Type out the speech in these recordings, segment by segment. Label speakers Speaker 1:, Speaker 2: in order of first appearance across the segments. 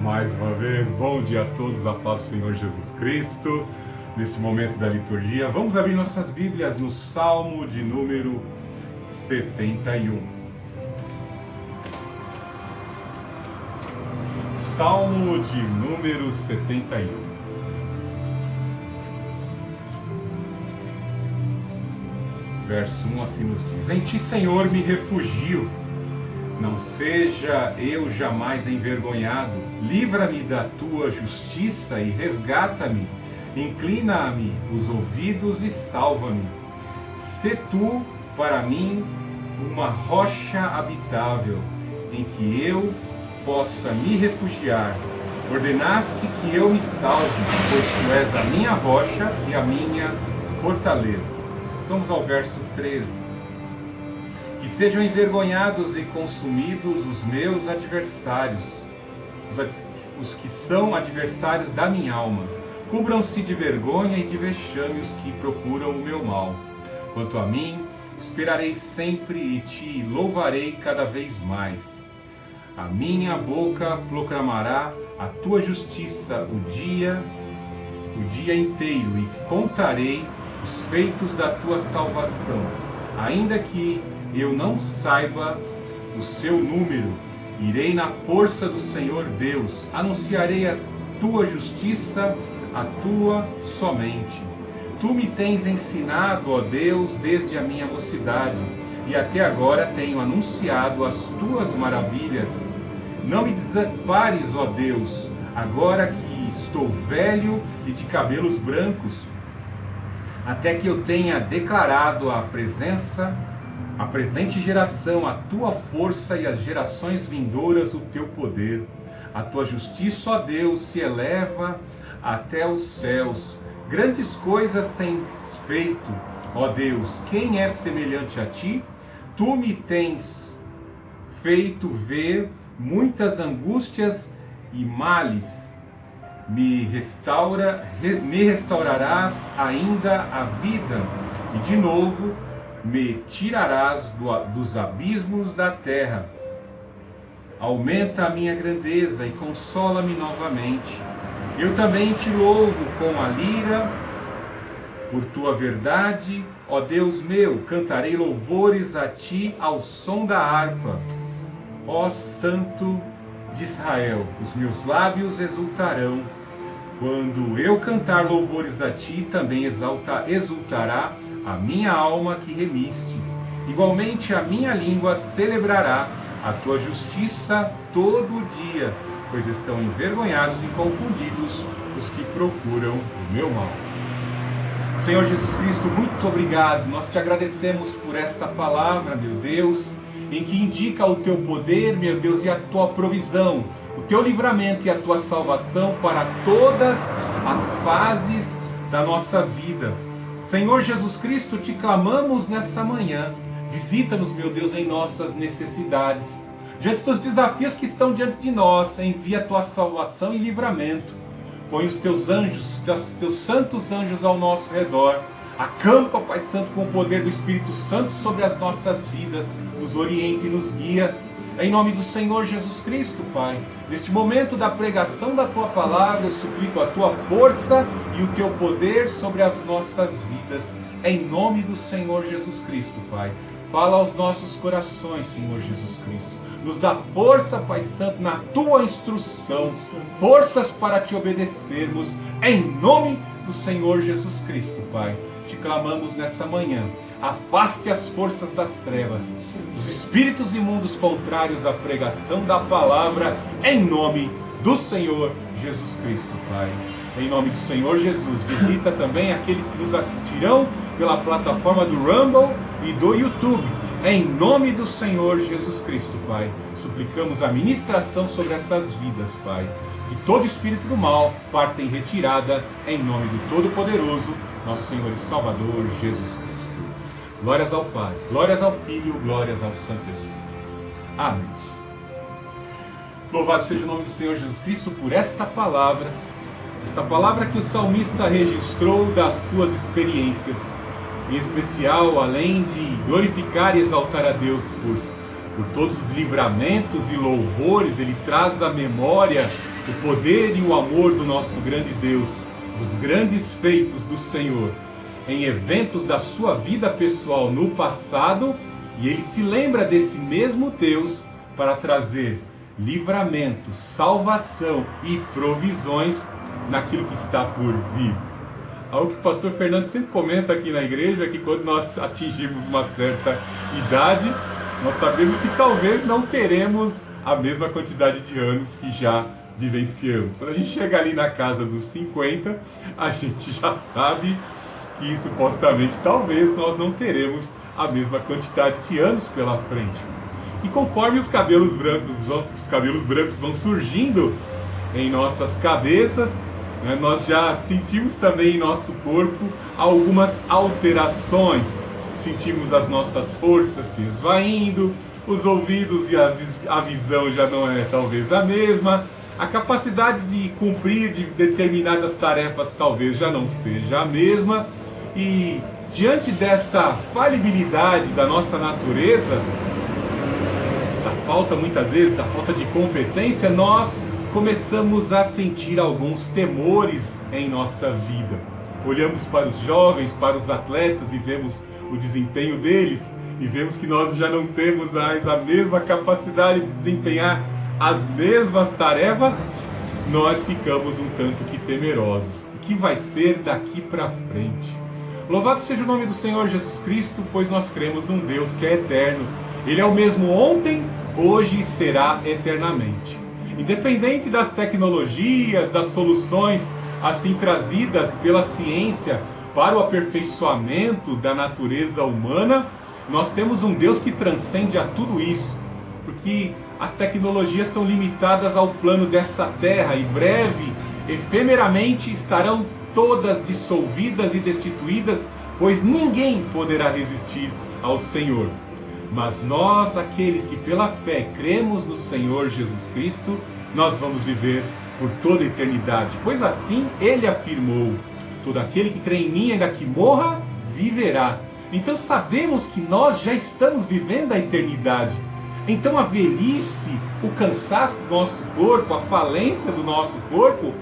Speaker 1: Mais uma vez, bom dia a todos, a paz do Senhor Jesus Cristo. Neste momento da liturgia, vamos abrir nossas Bíblias no Salmo de número 71. Salmo de número 71. Verso 1 assim nos diz: Em ti, Senhor, me refugio. Não seja eu jamais envergonhado. Livra-me da tua justiça e resgata-me. Inclina-me os ouvidos e salva-me. Sê tu, para mim, uma rocha habitável, em que eu possa me refugiar. Ordenaste que eu me salve, pois tu és a minha rocha e a minha fortaleza. Vamos ao verso 13. Que sejam envergonhados e consumidos os meus adversários, os que são adversários da minha alma. Cubram-se de vergonha e de vexame os que procuram o meu mal. Quanto a mim, esperarei sempre e te louvarei cada vez mais. A minha boca proclamará a tua justiça o dia inteiro, e contarei os feitos da tua salvação. Ainda que eu não saiba o seu número, irei na força do Senhor Deus, anunciarei a tua justiça, a tua somente. Tu me tens ensinado, ó Deus, desde a minha mocidade, e até agora tenho anunciado as tuas maravilhas. Não me desampares, ó Deus, agora que estou velho e de cabelos brancos, até que eu tenha declarado à presente geração a tua força e às gerações vindouras o teu poder. A tua justiça, ó Deus, se eleva até os céus. Grandes coisas tens feito, ó Deus. Quem é semelhante a ti? Tu me tens feito ver muitas angústias e males. Me restaurarás ainda a vida, e de novo me tirarás dos abismos da terra. Aumenta a minha grandeza e consola-me novamente. Eu também te louvo com a lira, por tua verdade, ó Deus meu. Cantarei louvores a ti ao som da harpa. Ó Santo de Israel, os meus lábios exultarão. Quando eu cantar louvores a ti, também exultará a minha alma que remiste. Igualmente a minha língua celebrará a tua justiça todo dia, pois estão envergonhados e confundidos os que procuram o meu mal. Senhor Jesus Cristo, muito obrigado. Nós te agradecemos por esta palavra, meu Deus, em que indica o teu poder, meu Deus, e a tua provisão, o teu livramento e a tua salvação para todas as fases da nossa vida. Senhor Jesus Cristo, te clamamos nessa manhã. Visita-nos, meu Deus, em nossas necessidades. Diante dos desafios que estão diante de nós, envia a tua salvação e livramento. Põe os teus anjos, teus santos anjos ao nosso redor. Acampa, Pai Santo, com o poder do Espírito Santo sobre as nossas vidas. Nos oriente e nos guia. Em nome do Senhor Jesus Cristo, Pai. Neste momento da pregação da tua palavra, eu suplico a tua força e o teu poder sobre as nossas vidas. Em nome do Senhor Jesus Cristo, Pai. Fala aos nossos corações, Senhor Jesus Cristo. Nos dá força, Pai Santo, na tua instrução. Forças para te obedecermos. Em nome do Senhor Jesus Cristo, Pai. Te clamamos nessa manhã. Afaste as forças das trevas, dos espíritos imundos contrários à pregação da palavra, em nome do Senhor Jesus Cristo, Pai. Em nome do Senhor Jesus, visita também aqueles que nos assistirão pela plataforma do Rumble e do YouTube. Em nome do Senhor Jesus Cristo, Pai, suplicamos a ministração sobre essas vidas, Pai. Que todo espírito do mal parta em retirada, em nome do Todo-Poderoso, nosso Senhor e Salvador Jesus Cristo. Glórias ao Pai, glórias ao Filho, glórias ao Santo Espírito. Amém. Louvado seja o nome do Senhor Jesus Cristo por esta palavra que o salmista registrou das suas experiências, em especial, além de glorificar e exaltar a Deus por todos os livramentos e louvores, Ele traz à memória o poder e o amor do nosso grande Deus, dos grandes feitos do Senhor, em eventos da sua vida pessoal no passado, e Ele se lembra desse mesmo Deus para trazer livramento, salvação e provisões naquilo que está por vir. Algo que o pastor Fernando sempre comenta aqui na igreja, que quando nós atingimos uma certa idade, nós sabemos que talvez não teremos a mesma quantidade de anos que já vivenciamos. Quando a gente chega ali na casa dos 50, a gente já sabe que supostamente talvez nós não teremos a mesma quantidade de anos pela frente. E conforme os cabelos brancos vão surgindo em nossas cabeças, né, nós já sentimos também em nosso corpo algumas alterações. Sentimos as nossas forças se esvaindo, os ouvidos e a visão já não é talvez a mesma, a capacidade de cumprir de determinadas tarefas talvez já não seja a mesma, e diante desta falibilidade da nossa natureza, da falta muitas vezes, da falta de competência, nós começamos a sentir alguns temores em nossa vida. Olhamos para os jovens, para os atletas e vemos o desempenho deles, e vemos que nós já não temos mais a mesma capacidade de desempenhar as mesmas tarefas, nós ficamos um tanto que temerosos. O que vai ser daqui para frente? Louvado seja o nome do Senhor Jesus Cristo, pois nós cremos num Deus que é eterno. Ele é o mesmo ontem, hoje e será eternamente. Independente das tecnologias, das soluções assim trazidas pela ciência para o aperfeiçoamento da natureza humana, nós temos um Deus que transcende a tudo isso, porque as tecnologias são limitadas ao plano dessa terra e breve, efemeramente, estarão todas dissolvidas e destituídas, pois ninguém poderá resistir ao Senhor. Mas nós, aqueles que pela fé cremos no Senhor Jesus Cristo, nós vamos viver por toda a eternidade, pois assim Ele afirmou: todo aquele que crê em mim, ainda que morra, viverá. Então sabemos que nós já estamos vivendo a eternidade. Então a velhice, o cansaço do nosso corpo, a falência do nosso corpo,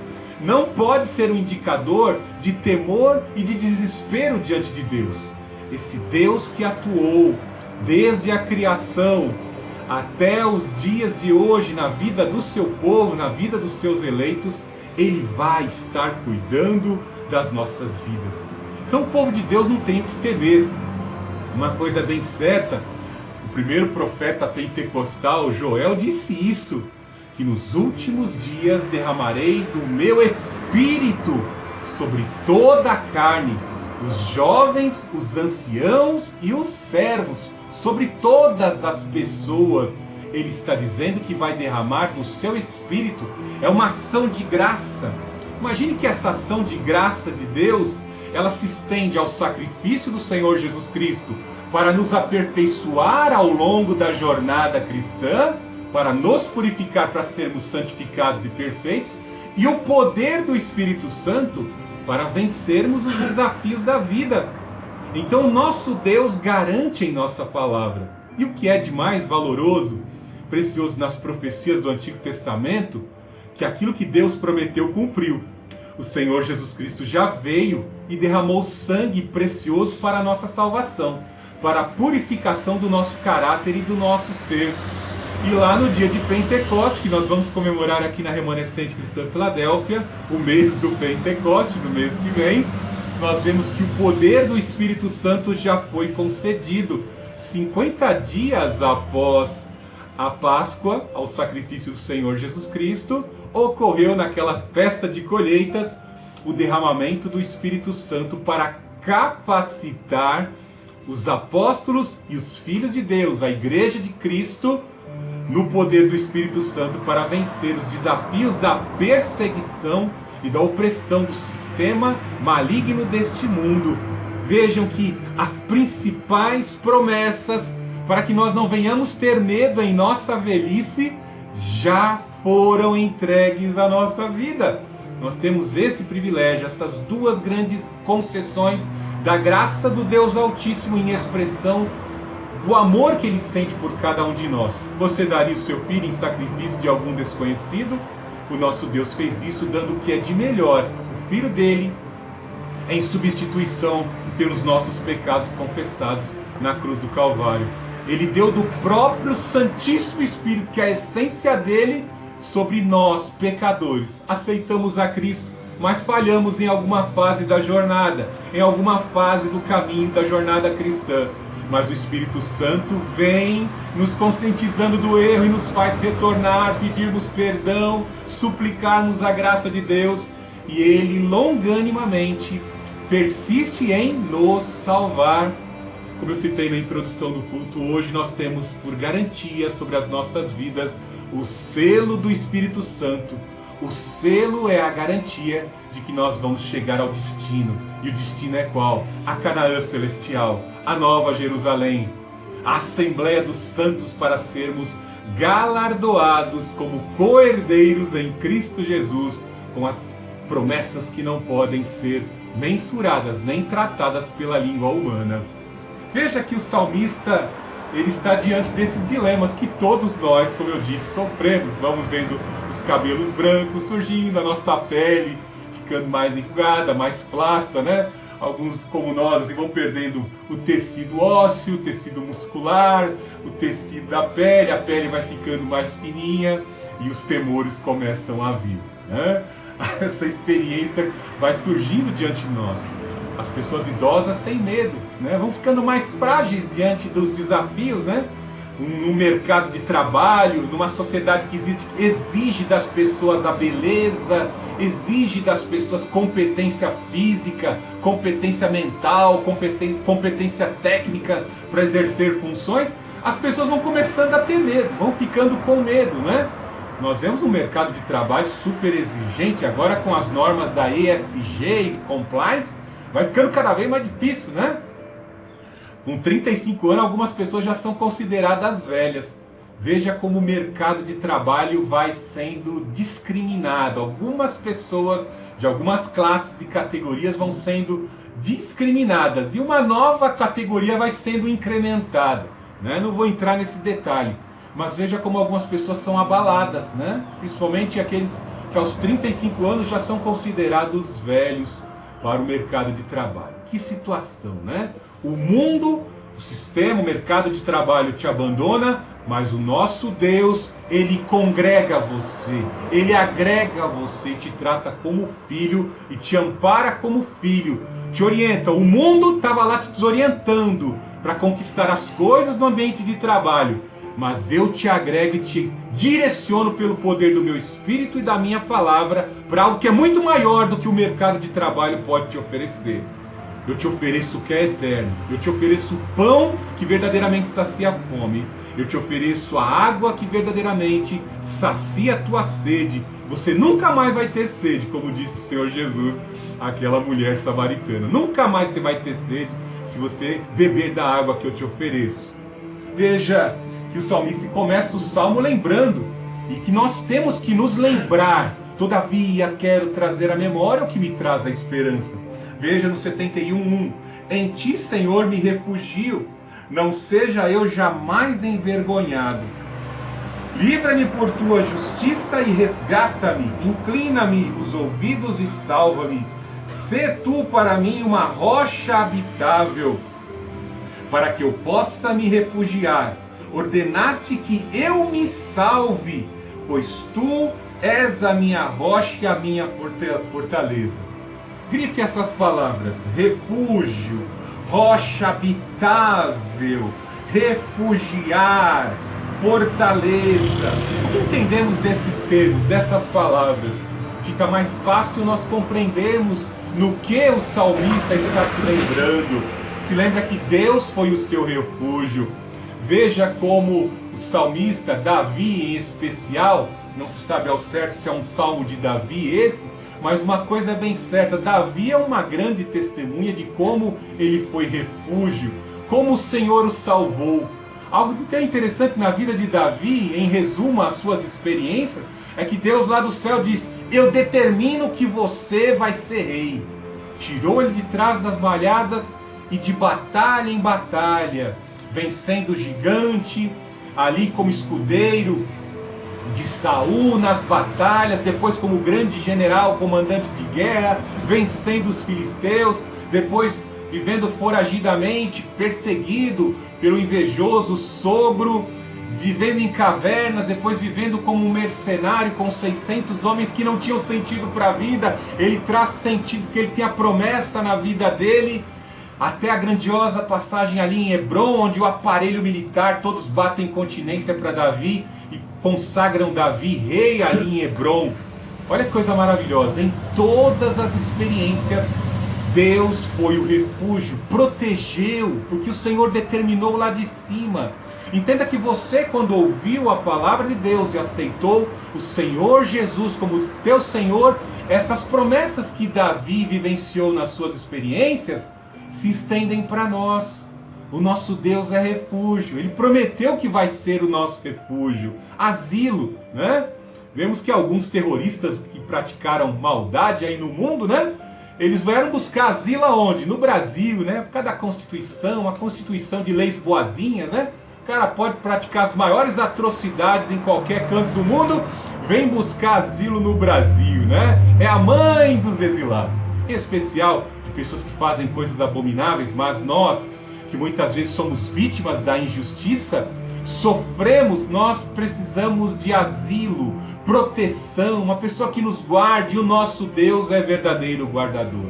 Speaker 1: não pode ser um indicador de temor e de desespero diante de Deus. Esse Deus que atuou desde a criação até os dias de hoje na vida do seu povo, na vida dos seus eleitos, Ele vai estar cuidando das nossas vidas. Então o povo de Deus não tem o que temer. Uma coisa bem certa, o primeiro profeta pentecostal, Joel, disse isso, que nos últimos dias derramarei do meu espírito sobre toda a carne, os jovens, os anciãos e os servos, sobre todas as pessoas. Ele está dizendo que vai derramar do seu espírito. É uma ação de graça. Imagine que essa ação de graça de Deus, ela se estende ao sacrifício do Senhor Jesus Cristo para nos aperfeiçoar ao longo da jornada cristã, para nos purificar para sermos santificados e perfeitos, e o poder do Espírito Santo para vencermos os desafios da vida. Então o nosso Deus garante em nossa palavra. E o que é de mais valoroso, precioso nas profecias do Antigo Testamento, que aquilo que Deus prometeu cumpriu. O Senhor Jesus Cristo já veio e derramou sangue precioso para a nossa salvação, para a purificação do nosso caráter e do nosso ser. E lá no dia de Pentecoste, que nós vamos comemorar aqui na Remanescente Cristã Filadélfia, o mês do Pentecoste, no mês que vem, nós vemos que o poder do Espírito Santo já foi concedido 50 dias após a Páscoa, ao sacrifício do Senhor Jesus Cristo. Ocorreu naquela festa de colheitas o derramamento do Espírito Santo para capacitar os apóstolos e os filhos de Deus, a Igreja de Cristo, no poder do Espírito Santo para vencer os desafios da perseguição e da opressão do sistema maligno deste mundo. Vejam que as principais promessas para que nós não venhamos ter medo em nossa velhice já foram entregues à nossa vida. Nós temos este privilégio, essas duas grandes concessões da graça do Deus Altíssimo em expressão do amor que Ele sente por cada um de nós. Você daria o seu filho em sacrifício de algum desconhecido? O nosso Deus fez isso dando o que é de melhor, o Filho dele, em substituição pelos nossos pecados confessados na cruz do Calvário. Ele deu do próprio Santíssimo Espírito, que é a essência dele, sobre nós, pecadores. Aceitamos a Cristo, mas falhamos em alguma fase da jornada, em alguma fase do caminho da jornada cristã. Mas o Espírito Santo vem nos conscientizando do erro e nos faz retornar, pedirmos perdão, suplicarmos a graça de Deus, e Ele longanimamente persiste em nos salvar. Como eu citei na introdução do culto, hoje nós temos por garantia sobre as nossas vidas o selo do Espírito Santo. O selo é a garantia de que nós vamos chegar ao destino. E o destino é qual? A Canaã celestial, a Nova Jerusalém, a Assembleia dos Santos, para sermos galardoados como co-herdeiros em Cristo Jesus, com as promessas que não podem ser mensuradas nem tratadas pela língua humana. Veja que o salmista, ele está diante desses dilemas que todos nós, como eu disse, sofremos. Vamos vendo os cabelos brancos surgindo, a nossa pele ficando mais enrugada, mais plástica, né? Alguns, como nós, assim, vão perdendo o tecido ósseo, o tecido muscular, o tecido da pele, a pele vai ficando mais fininha e os temores começam a vir, né? Essa experiência vai surgindo diante de nós. As pessoas idosas têm medo, né? Vão ficando mais frágeis diante dos desafios, né? No mercado de trabalho, numa sociedade que exige das pessoas a beleza, exige das pessoas competência física, competência mental, competência técnica para exercer funções. As pessoas vão começando a ter medo, vão ficando com medo, né? Nós vemos um mercado de trabalho super exigente, agora com as normas da ESG e Compliance, vai ficando cada vez mais difícil, né? Com 35 anos, algumas pessoas já são consideradas velhas. Veja como o mercado de trabalho vai sendo discriminado. Algumas pessoas de algumas classes e categorias vão sendo discriminadas. E uma nova categoria vai sendo incrementada, né? Não vou entrar nesse detalhe. Mas veja como algumas pessoas são abaladas, né? Principalmente aqueles que aos 35 anos já são considerados velhos para o mercado de trabalho. Que situação, né? O mundo, o sistema, o mercado de trabalho te abandona, mas o nosso Deus, Ele congrega você, Ele agrega você, te trata como filho e te ampara como filho, te orienta. O mundo estava lá te desorientando para conquistar as coisas no ambiente de trabalho, mas eu te agrego e te direciono pelo poder do meu Espírito e da minha palavra para algo que é muito maior do que o mercado de trabalho pode te oferecer. Eu te ofereço o que é eterno. Eu te ofereço o pão que verdadeiramente sacia a fome. Eu te ofereço a água que verdadeiramente sacia a tua sede. Você nunca mais vai ter sede, como disse o Senhor Jesus àquela mulher samaritana. Nunca mais você vai ter sede se você beber da água que eu te ofereço. Veja que o salmista começa o salmo lembrando, e que nós temos que nos lembrar. Todavia quero trazer à memória o que me traz a esperança. Veja no 71:1: em ti, Senhor, me refugio, não seja eu jamais envergonhado. Livra-me por tua justiça e resgata-me, inclina-me os ouvidos e salva-me. Sê tu para mim uma rocha habitável, para que eu possa me refugiar. Ordenaste que eu me salve, pois tu és a minha rocha e a minha fortaleza. Grife essas palavras: refúgio, rocha habitável, refugiar, fortaleza. O que entendemos desses termos, dessas palavras? Fica mais fácil nós compreendermos no que o salmista está se lembrando. Se lembra que Deus foi o seu refúgio. Veja como o salmista, Davi em especial, não se sabe ao certo se é um salmo de Davi esse, mas uma coisa é bem certa: Davi é uma grande testemunha de como ele foi refúgio, como o Senhor o salvou. Algo tão interessante na vida de Davi, em resumo às suas experiências, é que Deus lá do céu diz: eu determino que você vai ser rei. Tirou ele de trás das malhadas e de batalha em batalha vencendo o gigante, ali como escudeiro de Saul nas batalhas, depois como grande general, comandante de guerra, vencendo os filisteus, depois vivendo foragidamente, perseguido pelo invejoso sogro, vivendo em cavernas, depois vivendo como um mercenário com 600 homens que não tinham sentido para a vida. Ele traz sentido porque ele tem a promessa na vida dele, até a grandiosa passagem ali em Hebron, onde o aparelho militar, todos batem continência para Davi e consagram Davi rei ali em Hebron. Olha que coisa maravilhosa, em todas as experiências Deus foi o refúgio, protegeu, porque o Senhor determinou lá de cima. Entenda que você, quando ouviu a palavra de Deus e aceitou o Senhor Jesus como teu Senhor, essas promessas que Davi vivenciou nas suas experiências se estendem para nós. O nosso Deus é refúgio, Ele prometeu que vai ser o nosso refúgio, asilo, né? Vemos que alguns terroristas que praticaram maldade aí no mundo, né? Eles vieram buscar asilo aonde? No Brasil, né? Por causa da Constituição, a Constituição de leis boazinhas, né? O cara pode praticar as maiores atrocidades em qualquer canto do mundo, vem buscar asilo no Brasil, né? É a mãe dos exilados. Em especial de pessoas que fazem coisas abomináveis, mas nós, que muitas vezes somos vítimas da injustiça, sofremos, nós precisamos de asilo, proteção, uma pessoa que nos guarde. O nosso Deus é verdadeiro guardador.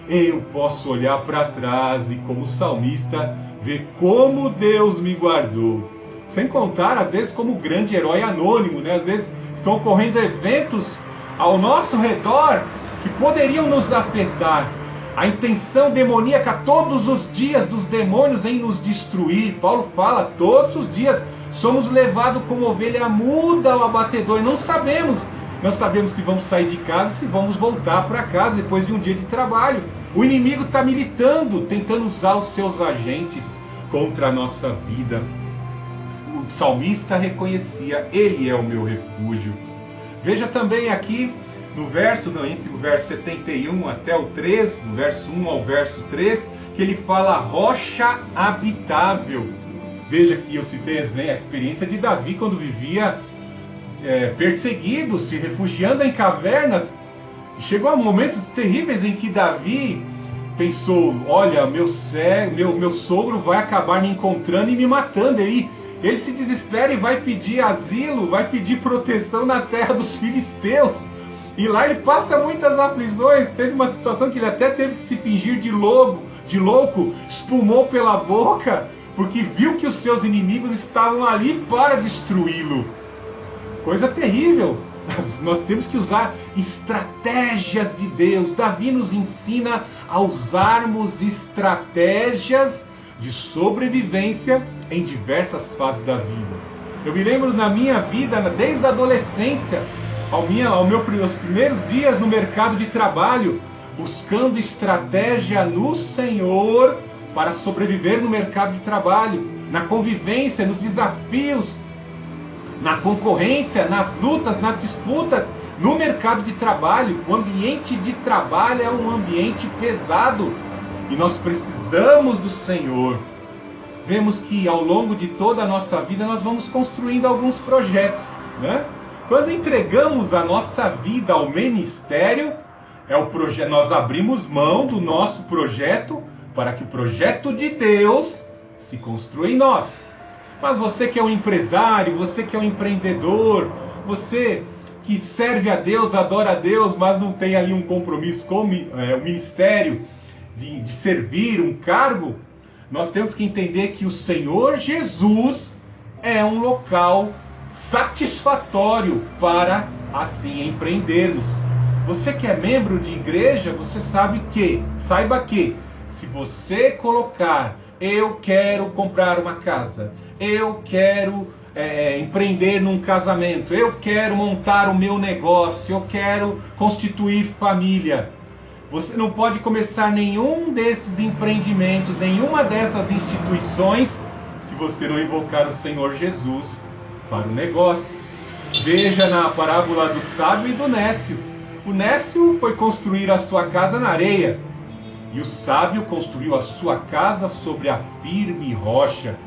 Speaker 1: Eu posso olhar para trás e, como salmista, ver como Deus me guardou. Sem contar, às vezes, como grande herói anônimo, né? Às vezes estão ocorrendo eventos ao nosso redor que poderiam nos afetar. A intenção demoníaca todos os dias dos demônios em nos destruir. Paulo fala, todos os dias somos levados como ovelha muda ao abatedor. Não sabemos. Não sabemos se vamos sair de casa, se vamos voltar para casa depois de um dia de trabalho. O inimigo está militando, tentando usar os seus agentes contra a nossa vida. O salmista reconhecia, Ele é o meu refúgio. Veja também aqui, no verso, entre o verso 71 até o 3, do verso 1 ao verso 3, que ele fala rocha habitável. Veja que eu citei a experiência de Davi quando vivia perseguido, se refugiando em cavernas. Chegou a momentos terríveis em que Davi pensou, olha, meu sogro vai acabar me encontrando e me matando. Ele se desespera e vai pedir asilo, vai pedir proteção na terra dos filisteus. E lá ele passa muitas aflições. Teve uma situação que ele até teve que se fingir de louco, espumou pela boca, porque viu que os seus inimigos estavam ali para destruí-lo. Coisa terrível. Nós temos que usar estratégias de Deus. Davi nos ensina a usarmos estratégias de sobrevivência em diversas fases da vida. Eu me lembro na minha vida, desde a adolescência, aos primeiros dias no mercado de trabalho, buscando estratégia no Senhor para sobreviver no mercado de trabalho, na convivência, nos desafios, na concorrência, nas lutas, nas disputas, no mercado de trabalho. O ambiente de trabalho é um ambiente pesado e nós precisamos do Senhor. Vemos que ao longo de toda a nossa vida nós vamos construindo alguns projetos, né? Quando entregamos a nossa vida ao ministério, nós abrimos mão do nosso projeto para que o projeto de Deus se construa em nós. Mas você que é um empresário, você que é um empreendedor, você que serve a Deus, adora a Deus, mas não tem ali um compromisso com o ministério de servir, um cargo, nós temos que entender que o Senhor Jesus é um local satisfatório para assim empreendermos. Você que é membro de igreja, você saiba que se você colocar, eu quero comprar uma casa, eu quero empreender num casamento, eu quero montar o meu negócio, eu quero constituir família, você não pode começar nenhum desses empreendimentos, nenhuma dessas instituições, se você não invocar o Senhor Jesus para o negócio. Veja na parábola do sábio e do nécio. O nécio foi construir a sua casa na areia, e o sábio construiu a sua casa sobre a firme rocha.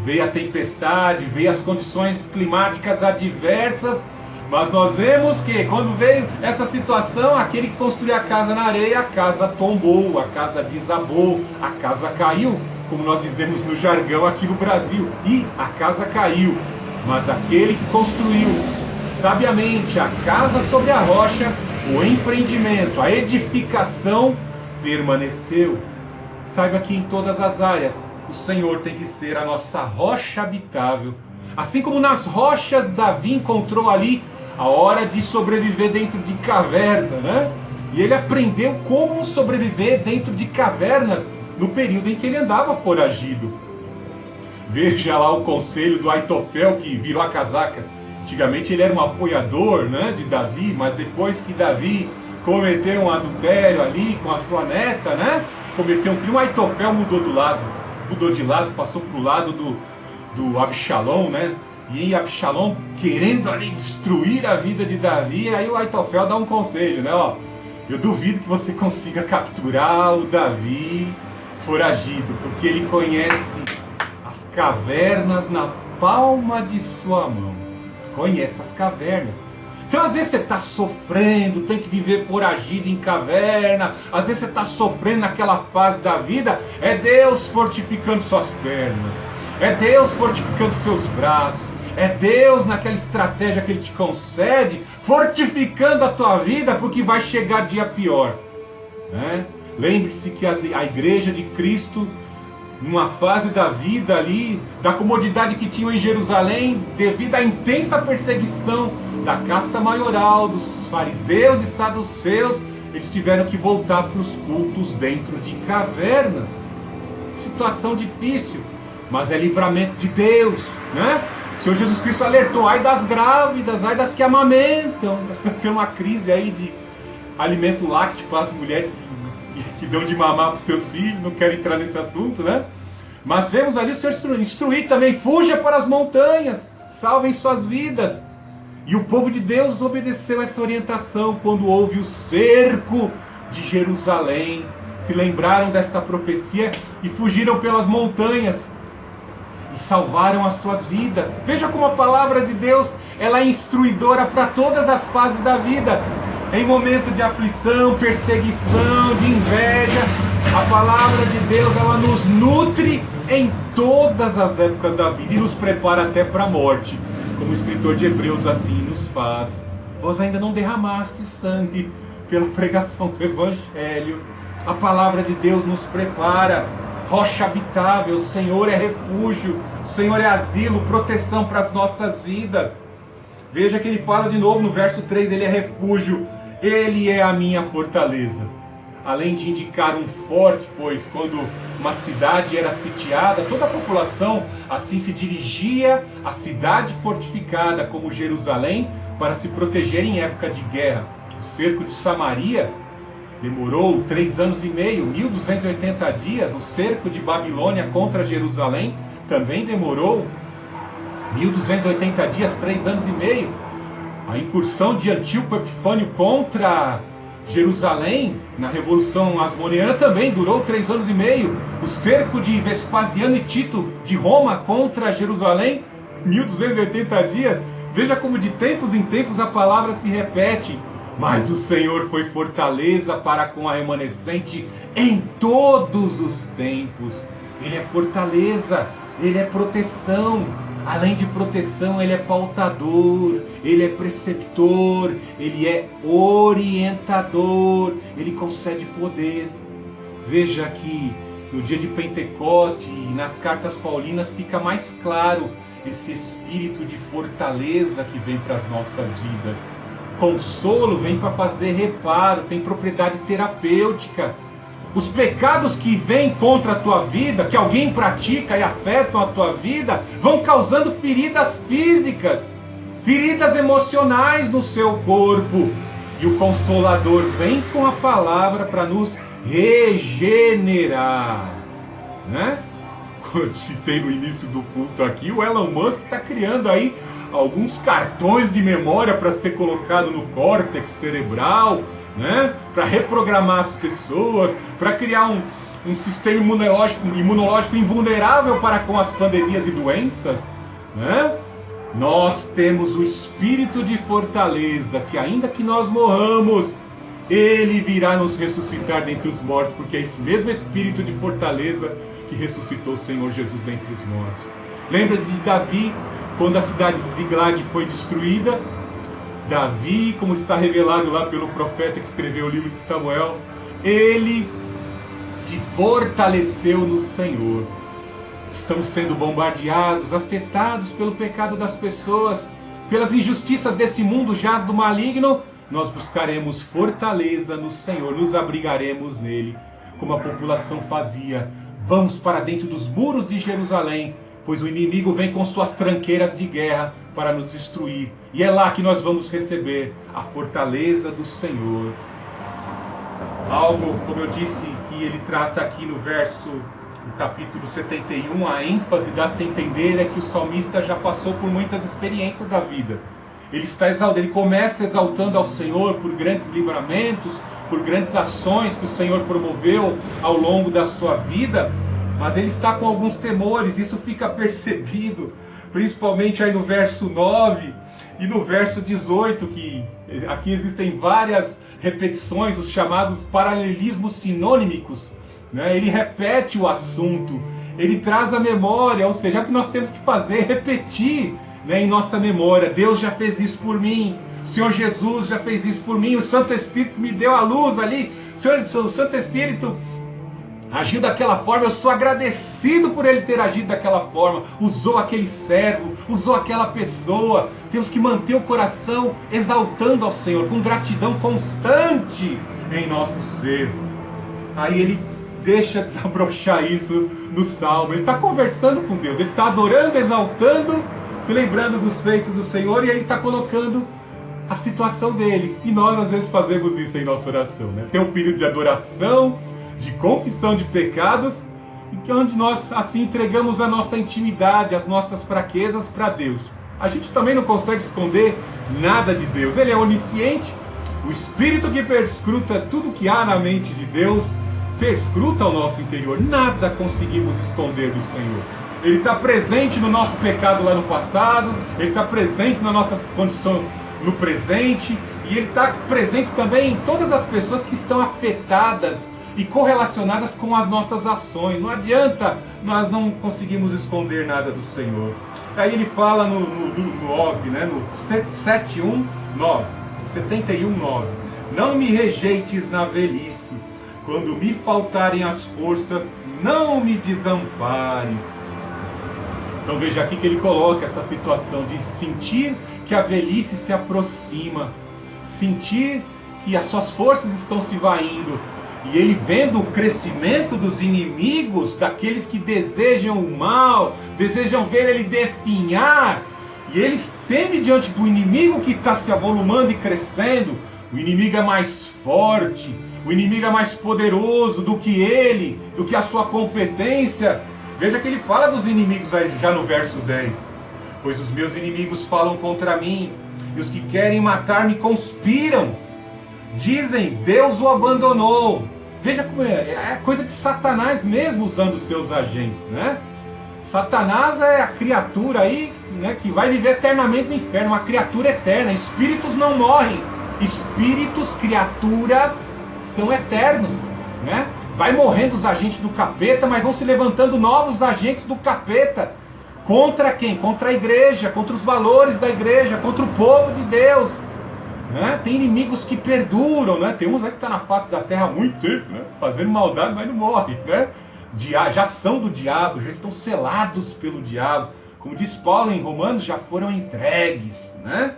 Speaker 1: veio a tempestade, veio as condições climáticas adversas, mas nós vemos que quando veio essa situação, aquele que construiu a casa na areia, a casa tombou, a casa desabou, a casa caiu, como nós dizemos no jargão aqui no Brasil, e a casa caiu. Mas aquele que construiu sabiamente a casa sobre a rocha, o empreendimento, a edificação permaneceu. Saiba que em todas as áreas o Senhor tem que ser a nossa rocha habitável. Assim como nas rochas Davi encontrou ali a hora de sobreviver dentro de caverna, né? E ele aprendeu como sobreviver dentro de cavernas no período em que ele andava foragido. Veja lá o conselho do Aitofel, que virou a casaca. Antigamente ele era um apoiador, né, de Davi, mas depois que Davi cometeu um adultério ali com a sua neta, né? Cometeu um crime, o Aitofel mudou de lado, passou para o lado do Absalão, né? E Absalão querendo ali destruir a vida de Davi, aí o Aitofel dá um conselho, né? Ó, eu duvido que você consiga capturar o Davi foragido, porque ele conhece as cavernas na palma de sua mão. Conhece as cavernas. Então às vezes você está sofrendo, tem que viver foragido em caverna, às vezes você está sofrendo naquela fase da vida, é Deus fortificando suas pernas, é Deus fortificando seus braços, é Deus naquela estratégia que Ele te concede, fortificando a tua vida, porque vai chegar dia pior, né? Lembre-se que a igreja de Cristo, numa fase da vida ali, da comodidade que tinham em Jerusalém, devido à intensa perseguição da casta maioral, dos fariseus e saduceus, eles tiveram que voltar para os cultos dentro de cavernas. Situação difícil, mas é livramento de Deus, né? O Senhor Jesus Cristo alertou: ai das grávidas, ai das que amamentam. Nós estamos tendo uma crise aí de alimento lácteo para as mulheres que dão de mamar para os seus filhos, não quero entrar nesse assunto, né? Mas vemos ali o Senhor instruir também: fuja para as montanhas, salvem suas vidas. E o povo de Deus obedeceu essa orientação quando houve o cerco de Jerusalém. Se lembraram desta profecia e fugiram pelas montanhas e salvaram as suas vidas. Veja como a palavra de Deus, ela é instruidora para todas as fases da vida. Em momento de aflição, perseguição, de inveja, a palavra de Deus, ela nos nutre em todas as épocas da vida e nos prepara até para a morte. Como o escritor de Hebreus assim nos faz. Vós ainda não derramaste sangue pela pregação do Evangelho. A palavra de Deus nos prepara. Rocha habitável, o Senhor é refúgio, o Senhor é asilo, proteção para as nossas vidas. Veja que ele fala de novo no verso 3, ele é refúgio, ele é a minha fortaleza. Além de indicar um forte, pois quando uma cidade era sitiada, toda a população assim se dirigia à cidade fortificada como Jerusalém para se proteger em época de guerra. O cerco de Samaria demorou 3 anos e meio, 1280 dias. O cerco de Babilônia contra Jerusalém também demorou 1280 dias, 3 anos e meio. A incursão de Antíoco Epifânio contra Jerusalém, na Revolução Asmoneana, também durou 3 anos e meio. O cerco de Vespasiano e Tito de Roma contra Jerusalém, 1280 dias. Veja como de tempos em tempos a palavra se repete. Mas o Senhor foi fortaleza para com a remanescente em todos os tempos. Ele é fortaleza, Ele é proteção. Além de proteção, Ele é pautador, Ele é preceptor, Ele é orientador, Ele concede poder. Veja que no dia de Pentecoste e nas cartas paulinas fica mais claro esse espírito de fortaleza que vem para as nossas vidas. Consolo vem para fazer reparo, tem propriedade terapêutica. Os pecados que vêm contra a tua vida, que alguém pratica e afetam a tua vida, vão causando feridas físicas, feridas emocionais no seu corpo. E o Consolador vem com a palavra para nos regenerar, né? Como eu citei no início do culto aqui, o Elon Musk está criando aí alguns cartões de memória para ser colocado no córtex cerebral, né? Para reprogramar as pessoas, para criar um sistema imunológico invulnerável para com as pandemias e doenças, né? Nós temos o espírito de fortaleza, que ainda que nós morramos, ele virá nos ressuscitar dentre os mortos, porque é esse mesmo espírito de fortaleza que ressuscitou o Senhor Jesus dentre os mortos. Lembra de Davi, quando a cidade de Ziglag foi destruída? Davi, como está revelado lá pelo profeta que escreveu o livro de Samuel, ele se fortaleceu no Senhor. Estamos sendo bombardeados, afetados pelo pecado das pessoas, pelas injustiças desse mundo jaz do maligno. Nós buscaremos fortaleza no Senhor, nos abrigaremos nele, como a população fazia. Vamos para dentro dos muros de Jerusalém, pois o inimigo vem com suas tranqueiras de guerra para nos destruir. E é lá que nós vamos receber a fortaleza do Senhor. Algo, como eu disse, que ele trata aqui no capítulo 71, a ênfase dá-se a entender é que o salmista já passou por muitas experiências da vida. Ele começa exaltando ao Senhor por grandes livramentos, por grandes ações que o Senhor promoveu ao longo da sua vida, mas ele está com alguns temores, isso fica percebido, principalmente aí no verso 9 e no verso 18, que aqui existem várias repetições, os chamados paralelismos sinônimicos, né? Ele repete o assunto, ele traz a memória, ou seja, o que nós temos que fazer, repetir, né, em nossa memória. Deus já fez isso por mim, o Senhor Jesus já fez isso por mim, o Santo Espírito me deu a luz ali, o Santo Espírito agiu daquela forma, eu sou agradecido por ele ter agido daquela forma, usou aquele servo, usou aquela pessoa. Temos que manter o coração exaltando ao Senhor, com gratidão constante em nosso ser. Aí ele deixa desabrochar isso no Salmo, ele está conversando com Deus, ele está adorando, exaltando, se lembrando dos feitos do Senhor, e ele está colocando a situação dele. E nós às vezes fazemos isso em nossa oração, né? Tem um período de adoração, de confissão de pecados, onde nós assim entregamos a nossa intimidade, as nossas fraquezas para Deus. A gente também não consegue esconder nada de Deus, ele é onisciente. O Espírito que perscruta tudo que há na mente de Deus, perscruta o nosso interior. Nada conseguimos esconder do Senhor. Ele está presente no nosso pecado lá no passado, ele está presente na nossa condição no presente, e ele está presente também em todas as pessoas que estão afetadas e correlacionadas com as nossas ações. Não adianta, nós não conseguimos esconder nada do Senhor. Aí ele fala no 9, né, no 71:9, não me rejeites na velhice, quando me faltarem as forças, não me desampares. Então veja aqui que ele coloca essa situação de sentir que a velhice se aproxima, sentir que as suas forças estão se vaindo. E ele vendo o crescimento dos inimigos, daqueles que desejam o mal, desejam ver ele definhar, e ele teme diante do inimigo que está se avolumando e crescendo. O inimigo é mais forte, o inimigo é mais poderoso do que ele, do que a sua competência. Veja que ele fala dos inimigos aí já no verso 10. Pois os meus inimigos falam contra mim, e os que querem matar-me conspiram. Dizem, Deus o abandonou. Veja como é coisa de Satanás mesmo usando os seus agentes, né? Satanás é a criatura aí, né, que vai viver eternamente no inferno, uma criatura eterna. Espíritos não morrem. Espíritos, criaturas, são eternos, né? Vai morrendo os agentes do capeta, mas vão se levantando novos agentes do capeta. Contra quem? Contra a igreja, contra os valores da igreja, contra o povo de Deus. Né? Tem inimigos que perduram, né? Tem uns que estão na face da terra há muito tempo, né? Fazendo maldade, mas não morre, né? Já são do diabo, já estão selados pelo diabo. Como diz Paulo em Romanos, já foram entregues, né?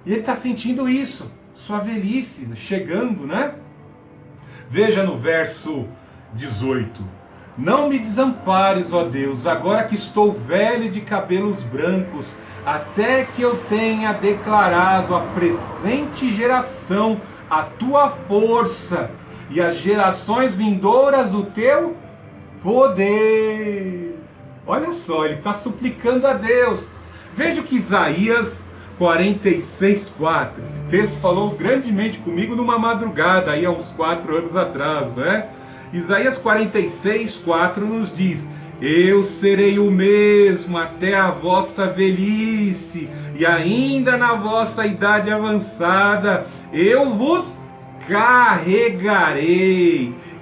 Speaker 1: E ele está sentindo isso, sua velhice chegando, né? Veja no verso 18. Não me desampares, ó Deus, agora que estou velho e de cabelos brancos, até que eu tenha declarado à presente geração a tua força e às gerações vindouras o teu poder. Olha só, ele está suplicando a Deus. Veja o que Isaías 46:4. Esse texto falou grandemente comigo numa madrugada, aí há uns 4 anos atrás, né? Isaías 46:4 nos diz: eu serei o mesmo até a vossa velhice, e ainda na vossa idade avançada eu vos carregarei,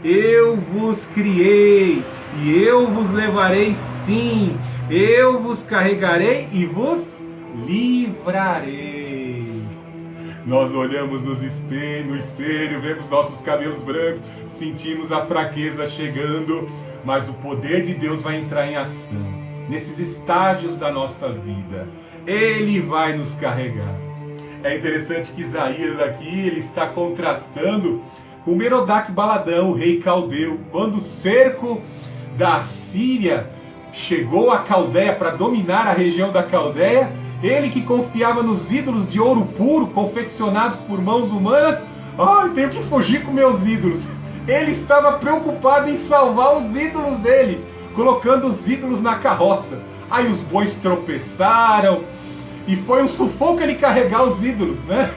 Speaker 1: eu vos criei, e eu vos levarei, sim, eu vos carregarei e vos livrarei. Nós olhamos no espelho, vemos nossos cabelos brancos, sentimos a fraqueza chegando, mas o poder de Deus vai entrar em ação nesses estágios da nossa vida. Ele vai nos carregar. É interessante que Isaías aqui ele está contrastando com Merodach Baladão, o rei caldeu. Quando o cerco da Síria chegou à Caldeia para dominar a região da Caldeia, ele que confiava nos ídolos de ouro puro, confeccionados por mãos humanas, tenho que fugir com meus ídolos. Ele estava preocupado em salvar os ídolos dele, colocando os ídolos na carroça. Aí os bois tropeçaram, e foi um sufoco ele carregar os ídolos, né?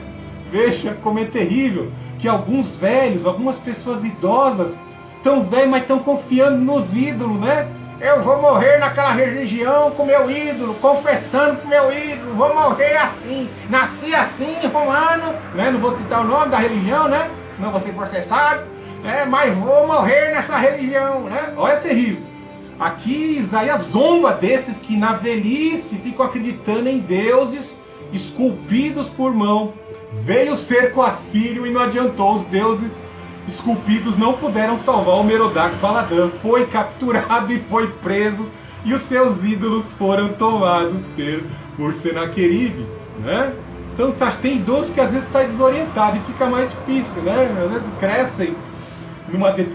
Speaker 1: Veja como é terrível, que alguns velhos, algumas pessoas idosas, tão velhos, mas estão confiando nos ídolos, né? Eu vou morrer naquela religião com meu ídolo, confessando com meu ídolo, vou morrer assim, nasci assim, romano, né? Não vou citar o nome da religião, né? Senão vou ser processado, né? Mas vou morrer nessa religião, né? Olha, é terrível. Aqui Isaías zomba desses que na velhice ficam acreditando em deuses esculpidos por mão. Veio o cerco assírio e não adiantou, os deuses esculpidos não puderam salvar o Merodach Baladã, foi capturado e foi preso, e os seus ídolos foram tomados por Senaqueribe, né? Então tem idoso que às vezes está desorientado e fica mais difícil, né? Às vezes crescem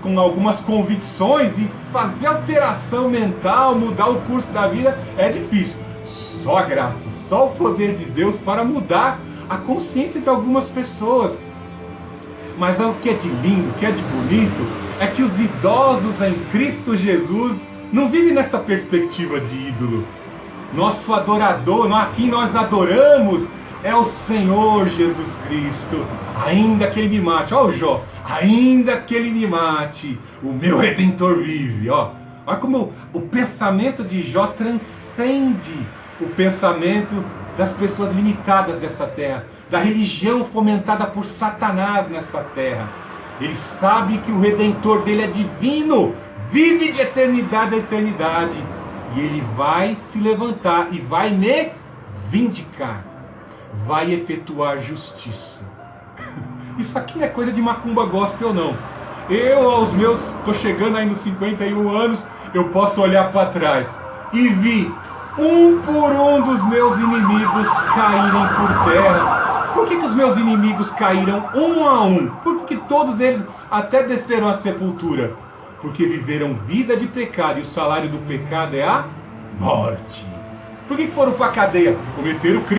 Speaker 1: com algumas convicções, e fazer alteração mental, mudar o curso da vida é difícil. Só a graça, só o poder de Deus para mudar a consciência de algumas pessoas. Mas o que é de lindo, o que é de bonito, é que os idosos em Cristo Jesus não vivem nessa perspectiva de ídolo. Nosso adorador, a quem nós adoramos, é o Senhor Jesus Cristo. Ainda que Ele me mate, ó o Jó, ainda que Ele me mate, o meu Redentor vive. Olha como o pensamento de Jó transcende o pensamento das pessoas limitadas dessa terra, da religião fomentada por Satanás nessa terra. Ele sabe que o Redentor dele é divino, vive de eternidade a eternidade, e ele vai se levantar e vai me vindicar, vai efetuar justiça. Isso aqui não é coisa de macumba gospel, não. Eu, aos meus, estou chegando aí nos 51 anos, eu posso olhar para trás e vi um por um dos meus inimigos caírem por terra. Por que os meus inimigos caíram um a um? Porque todos eles até desceram à sepultura. Porque viveram vida de pecado, e o salário do pecado é a morte. Por que foram para a cadeia? Cometeram crime.